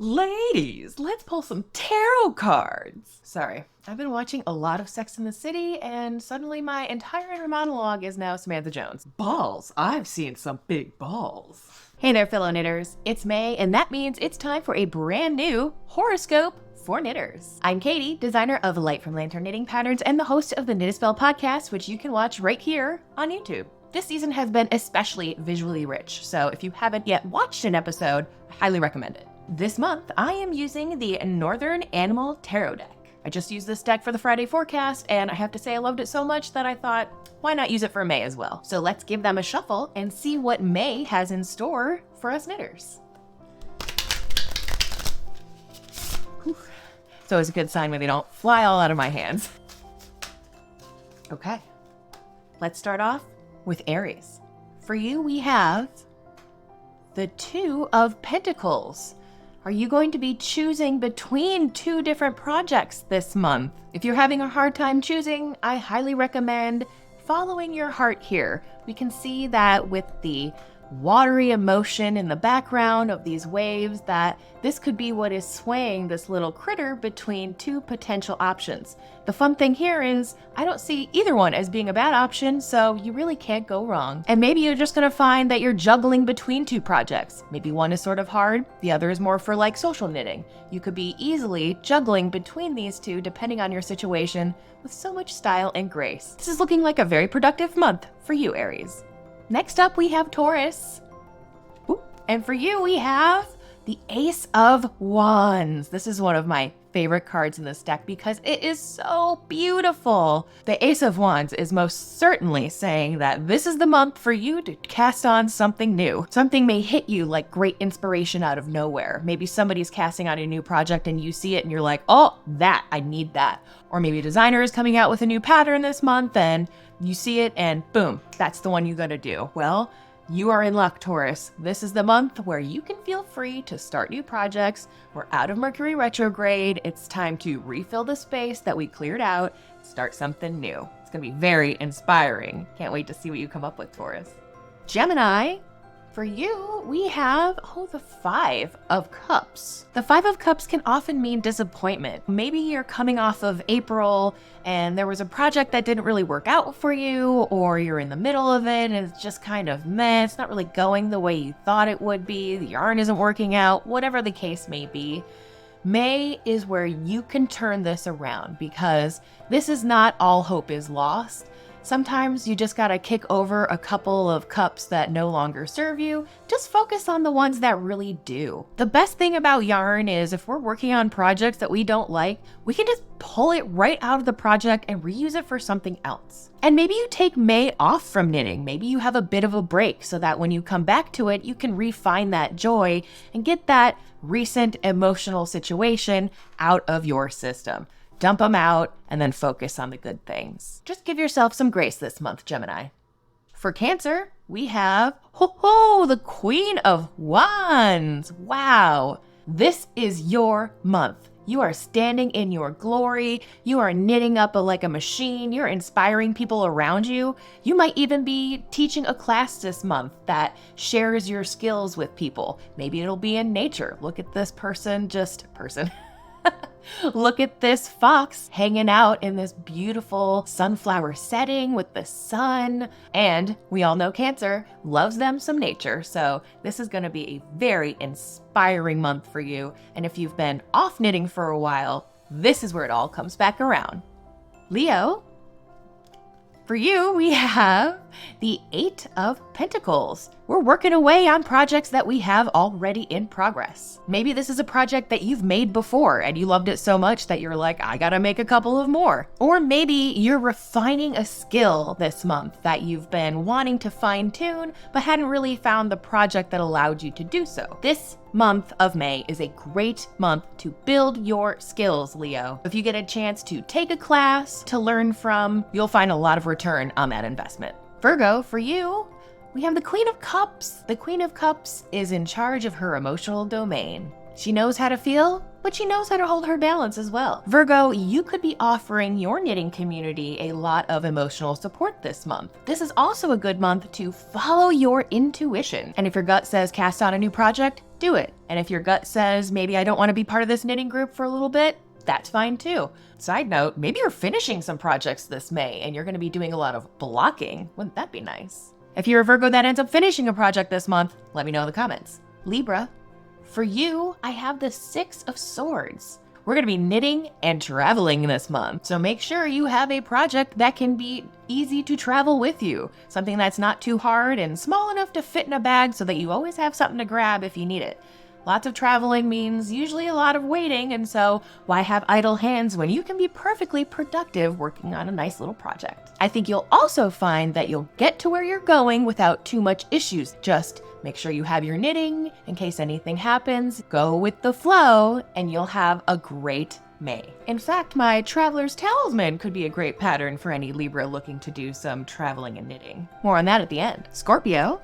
Ladies, let's pull some tarot cards. Sorry, I've been watching a lot of Sex and the City, and suddenly my entire inner monologue is now Samantha Jones. Balls. I've seen some big balls. Hey there, fellow knitters. It's May, and that means it's time for a brand new horoscope for knitters. I'm Katie, designer of Light from Lantern knitting patterns and the host of the Knit a Spell podcast, which you can watch right here on YouTube. This season has been especially visually rich, so if you haven't yet watched an episode, I highly recommend it. This month, I am using the Northern Animal Tarot deck. I just used this deck for the Friday forecast, and I have to say I loved it so much that I thought, why not use it for May as well? So let's give them a shuffle and see what May has in store for us knitters. Whew. It's always a good sign when they don't fly all out of my hands. Okay, let's start off with Aries. For you, we have the Two of Pentacles. Are you going to be choosing between two different projects this month? If you're having a hard time choosing, I highly recommend following your heart here. We can see that with the watery emotion in the background of these waves that this could be what is swaying this little critter between two potential options. The fun thing here is I don't see either one as being a bad option, so you really can't go wrong. And maybe you're just gonna find that you're juggling between two projects. Maybe one is sort of hard, the other is more for like social knitting. You could be easily juggling between these two depending on your situation with so much style and grace. This is looking like a very productive month for you, Aries. Next up, we have Taurus. Ooh. And for you, we have the Ace of Wands. This is one of my favorite cards in this deck because it is so beautiful. The Ace of Wands is most certainly saying that this is the month for you to cast on something new. Something may hit you like great inspiration out of nowhere. Maybe somebody's casting on a new project and you see it and you're like, oh, I need that. Or maybe a designer is coming out with a new pattern this month and you see it and boom, that's the one you gotta do. Well, you are in luck, Taurus. This is the month where you can feel free to start new projects. We're out of Mercury retrograde. It's time to refill the space that we cleared out, start something new. It's gonna be very inspiring. Can't wait to see what you come up with, Taurus. Gemini, for you, we have, the Five of Cups. The Five of Cups can often mean disappointment. Maybe you're coming off of April and there was a project that didn't really work out for you, or you're in the middle of it and it's just kind of meh. It's not really going the way you thought it would be. The yarn isn't working out, whatever the case may be. May is where you can turn this around because this is not all hope is lost. Sometimes you just gotta kick over a couple of cups that no longer serve you. Just focus on the ones that really do. The best thing about yarn is if we're working on projects that we don't like, we can just pull it right out of the project and reuse it for something else. And maybe you take May off from knitting. Maybe you have a bit of a break so that when you come back to it, you can refine that joy and get that recent emotional situation out of your system. Dump them out and then focus on the good things. Just give yourself some grace this month, Gemini. For Cancer, we have, the Queen of Wands. Wow, this is your month. You are standing in your glory. You are knitting up like a machine. You're inspiring people around you. You might even be teaching a class this month that shares your skills with people. Maybe it'll be in nature. Look at this person. Look at this fox hanging out in this beautiful sunflower setting with the sun. And we all know Cancer loves them some nature. So this is going to be a very inspiring month for you. And if you've been off knitting for a while, this is where it all comes back around. Leo, for you, we have the Eight of Pentacles. We're working away on projects that we have already in progress. Maybe this is a project that you've made before and you loved it so much that you're like, I gotta make a couple of more. Or maybe you're refining a skill this month that you've been wanting to fine tune, but hadn't really found the project that allowed you to do so. This month of May is a great month to build your skills, Leo. If you get a chance to take a class to learn from, you'll find a lot of return on that investment. Virgo, for you, we have the Queen of Cups. The Queen of Cups is in charge of her emotional domain. She knows how to feel, but she knows how to hold her balance as well. Virgo, you could be offering your knitting community a lot of emotional support this month. This is also a good month to follow your intuition. And if your gut says cast on a new project, do it. And if your gut says, maybe I don't want to be part of this knitting group for a little bit, that's fine too. Side note, maybe you're finishing some projects this May and you're going to be doing a lot of blocking. Wouldn't that be nice? If you're a Virgo that ends up finishing a project this month, let me know in the comments. Libra, for you, I have the 6 of Swords. We're going to be knitting and traveling this month. So make sure you have a project that can be easy to travel with you. Something that's not too hard and small enough to fit in a bag so that you always have something to grab if you need it. Lots of traveling means usually a lot of waiting, and so why have idle hands when you can be perfectly productive working on a nice little project? I think you'll also find that you'll get to where you're going without too much issues. Just make sure you have your knitting in case anything happens, go with the flow, and you'll have a great May. In fact, my Traveler's Talisman could be a great pattern for any Libra looking to do some traveling and knitting. More on that at the end. Scorpio,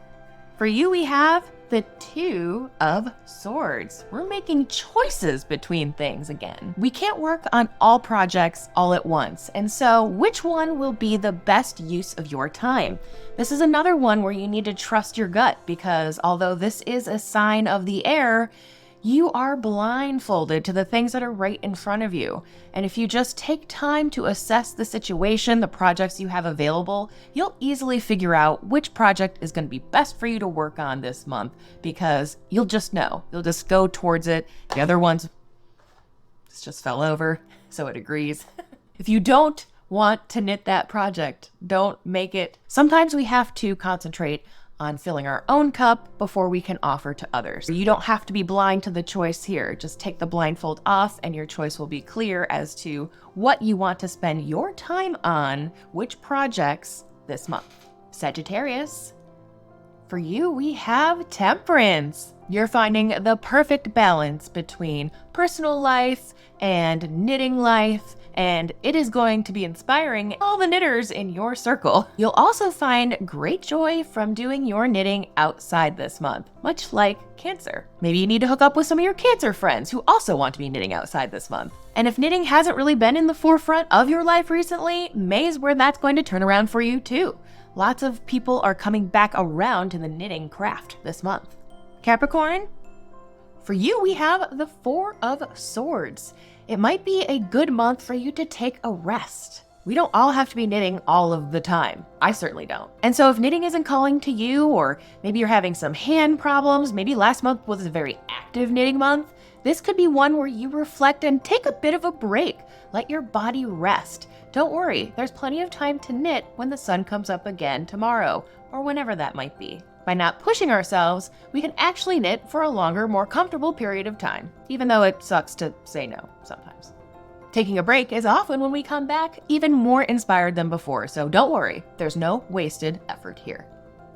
for you we have the 2 of Swords. We're making choices between things again. We can't work on all projects all at once, and so which one will be the best use of your time? This is another one where you need to trust your gut, because although this is a sign of the air, you are blindfolded to the things that are right in front of you. And if you just take time to assess the situation, the projects you have available, you'll easily figure out which project is going to be best for you to work on this month, because you'll just know. You'll just go towards it. The other ones just fell over, so it agrees. If you don't want to knit that project, don't make it. Sometimes we have to concentrate on filling our own cup before we can offer to others. You don't have to be blind to the choice here. Just take the blindfold off and your choice will be clear as to what you want to spend your time on, which projects this month. Sagittarius, for you we have Temperance. You're finding the perfect balance between personal life and knitting life, and it is going to be inspiring all the knitters in your circle. You'll also find great joy from doing your knitting outside this month, much like Cancer. Maybe you need to hook up with some of your Cancer friends who also want to be knitting outside this month. And if knitting hasn't really been in the forefront of your life recently, May is where that's going to turn around for you too. Lots of people are coming back around to the knitting craft this month. Capricorn, for you we have the 4 of Swords. It might be a good month for you to take a rest. We don't all have to be knitting all of the time. I certainly don't. And so if knitting isn't calling to you, or maybe you're having some hand problems, maybe last month was a very active knitting month, this could be one where you reflect and take a bit of a break. Let your body rest. Don't worry, there's plenty of time to knit when the sun comes up again tomorrow, or whenever that might be. By not pushing ourselves, we can actually knit for a longer, more comfortable period of time, even though it sucks to say no sometimes. Taking a break is often when we come back even more inspired than before, so don't worry, there's no wasted effort here.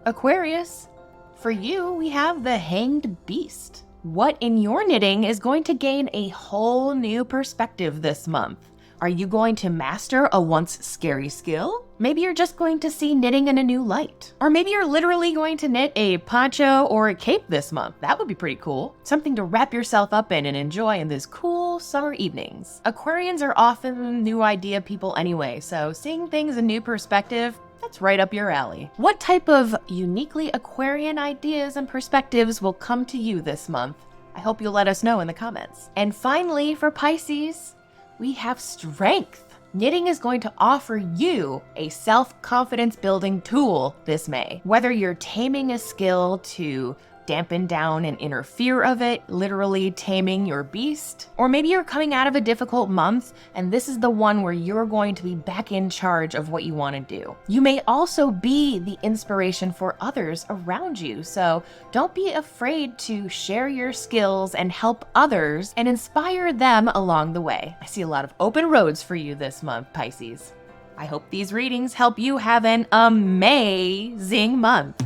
Aquarius, for you, we have the Hanged Beast. What in your knitting is going to gain a whole new perspective this month? Are you going to master a once scary skill? Maybe you're just going to see knitting in a new light. Or maybe you're literally going to knit a poncho or a cape this month. That would be pretty cool. Something to wrap yourself up in and enjoy in these cool summer evenings. Aquarians are often new idea people anyway, so seeing things in new perspective, that's right up your alley. What type of uniquely Aquarian ideas and perspectives will come to you this month? I hope you'll let us know in the comments. And finally, for Pisces, we have Strength. Knitting is going to offer you a self-confidence building tool this May. Whether you're taming a skill to dampen down an inner fear of it, literally taming your beast, or maybe you're coming out of a difficult month and this is the one where you're going to be back in charge of what you want to do. You may also be the inspiration for others around you, so don't be afraid to share your skills and help others and inspire them along the way. I see a lot of open roads for you this month, Pisces. I hope these readings help you have an amazing month.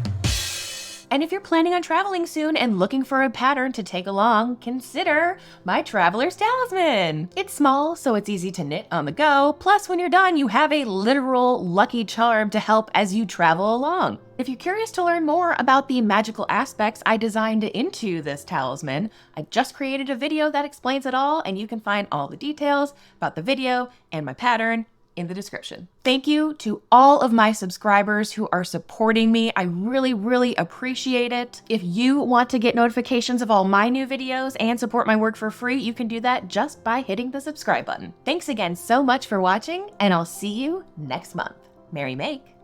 And if you're planning on traveling soon and looking for a pattern to take along, consider my Traveler's Talisman. It's small, so it's easy to knit on the go. Plus, when you're done, you have a literal lucky charm to help as you travel along. If you're curious to learn more about the magical aspects I designed into this talisman, I just created a video that explains it all, and you can find all the details about the video and my pattern in the description. Thank you to all of my subscribers who are supporting me. I really, really appreciate it. If you want to get notifications of all my new videos and support my work for free, you can do that just by hitting the subscribe button. Thanks again so much for watching, and I'll see you next month. Merry Make!